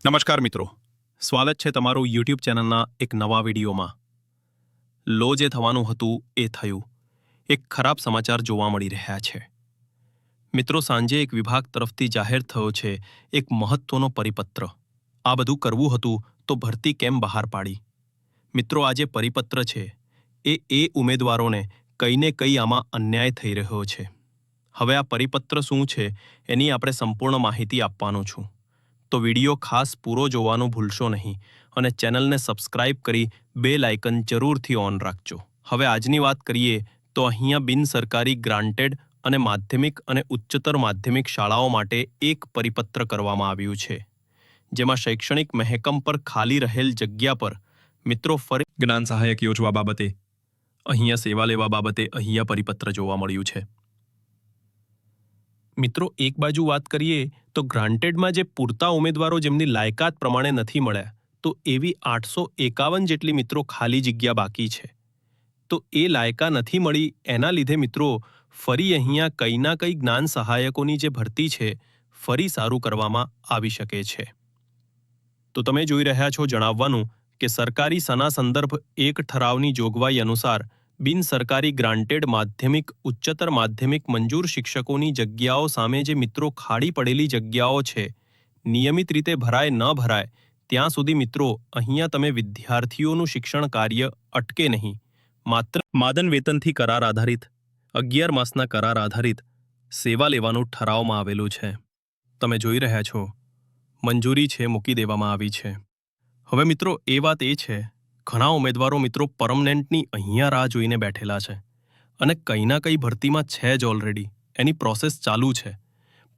નમસ્કાર મિત્રો, સ્વાગત છે તમારું યુટ્યુબ ચેનલના એક નવા વિડીયોમાં. લો જે થવાનું હતું એ થયું. એક ખરાબ સમાચાર જોવા મળી રહ્યા છે. મિત્રો, સાંજે એક વિભાગ તરફથી જાહેર થયો છે એક મહત્વનો પરિપત્ર. આ બધું કરવું હતું તો ભરતી કેમ બહાર પાડી? મિત્રો, આ જે પરિપત્ર છે એ ઉમેદવારોને કંઈ ને કંઈ આમાં અન્યાય થઈ રહ્યો છે. હવે આ પરિપત્ર શું છે એની આપણે સંપૂર્ણ માહિતી આપવાનો છું. તો વિડીયો ખાસ પૂરો જોવાનું ભૂલશો નહીં અને ચેનલને સબસ્ક્રાઇબ કરી બેલ આઇકન જરૂરથી ઓન રાખજો. હવે આજની વાત કરીએ તો અહીંયા બિનસરકારી ગ્રાન્ટેડ અને માધ્યમિક અને ઉચ્ચતર માધ્યમિક શાળાઓ માટે એક પરિપત્ર કરવામાં આવ્યું છે, જેમાં શૈક્ષણિક મહેકમ પર ખાલી રહેલ જગ્યા પર મિત્રો ફરી જ્ઞાન સહાયક યોજવા બાબતે અહીંયા સેવા લેવા બાબતે અહીંયા પરિપત્ર જોવા મળ્યું છે. મિત્રો, એક બાજુ વાત કરીએ તો ગ્રાન્ટેડમાં જે પૂરતા ઉમેદવારો જેમની લાયકાત પ્રમાણે નથી મળ્યા, તો એવી 851 જેટલી મિત્રો ખાલી જગ્યા બાકી છે. તો એ લાયકા નથી મળી એના લીધે મિત્રો ફરી અહીંયા કંઈ ના કંઈ જ્ઞાન સહાયકોની જે ભરતી છે ફરી સારું કરવામાં આવી શકે છે. તો તમે જોઈ રહ્યા છો જણાવવાનું કે સરકારી સના સંદર્ભ એક ઠરાવની જોગવાઈ અનુસાર બિનસરકારી ગ્રાન્ટેડ માધ્યમિક ઉચ્ચતર માધ્યમિક મંજૂર શિક્ષકોની જગ્યાઓ સામે જે મિત્રો ખાડી પડેલી જગ્યાઓ છે નિયમિત રીતે ભરાય ન ભરાય ત્યાં સુધી મિત્રો અહીંયા તમે વિદ્યાર્થીઓનું શિક્ષણ કાર્ય અટકે નહીં. માત્ર માદન વેતનથી કરાર આધારિત 11 માસના કરાર આધારિત સેવા લેવાનું ઠરાવમાં આવેલું છે. તમે જોઈ રહ્યા છો મંજૂરી છે મૂકી દેવામાં આવી છે. હવે મિત્રો એ વાત એ છે, ઘણા ઉમેદવારો મિત્રો પરમનેન્ટની અહીંયા રાહ જોઈને બેઠેલા છે અને કંઈ ના કંઈ ભરતીમાં છે જ ઓલરેડી, એની પ્રોસેસ ચાલુ છે.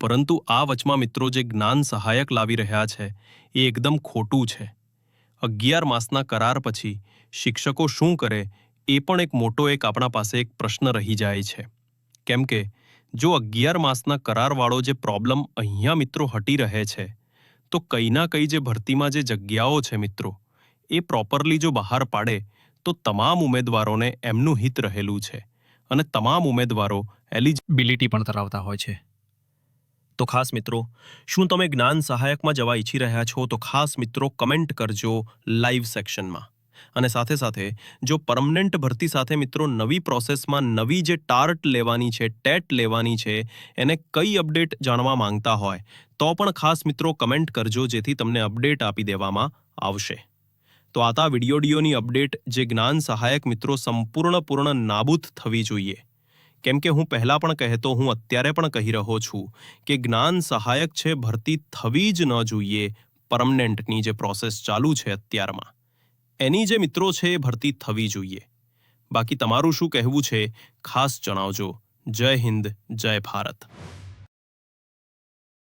પરંતુ આ વચમાં મિત્રો જે જ્ઞાન સહાયક લાવી રહ્યા છે એ એકદમ ખોટું છે. 11 માસના કરાર પછી શિક્ષકો શું કરે એ પણ એક મોટો આપણા પાસે એક પ્રશ્ન રહી જાય છે. કેમ કે જો 11 માસના કરારવાળો જે પ્રોબ્લેમ અહીંયા મિત્રો હટી રહે છે, તો કંઈ ના કંઈ જે ભરતીમાં જે જગ્યાઓ છે મિત્રો એ પ્રોપરલી જો બહાર પાડે તો તમામ ઉમેદવારોને એમનું હિત રહેલું છે અને તમામ ઉમેદવારો એલિજિબિલિટી પણ ધરાવતા હોય છે. તો ખાસ મિત્રો, શું તમે જ્ઞાન સહાયકમાં જવા ઈચ્છી રહ્યા છો? તો ખાસ મિત્રો કમેન્ટ કરજો લાઈવ સેક્શનમાં. અને સાથે સાથે જો પરમનન્ટ ભરતી સાથે મિત્રો નવી પ્રોસેસમાં નવી જે ટાર્ટ લેવાની છે, ટેટ લેવાની છે, એને કઈ અપડેટ જાણવા માંગતા હોય તો પણ ખાસ મિત્રો કમેન્ટ કરજો, જેથી તમને અપડેટ આપી દેવામાં આવશે. તો આ વિડીયોની અપડેટ જે જ્ઞાન સહાયક મિત્રો સંપૂર્ણ નાબૂદ થવી જોઈએ. કેમ કે હું પહેલાં પણ કહેતો, હું અત્યારે પણ કહી રહ્યો છું કે જ્ઞાન સહાયક છે ભરતી થવી જ ન જોઈએ. પરમનેન્ટની જે પ્રોસેસ ચાલુ છે અત્યારમાં એની જે મિત્રો છે એ ભરતી થવી જોઈએ. બાકી તમારું શું કહેવું છે ખાસ જણાવજો. જય હિન્દ, જય ભારત.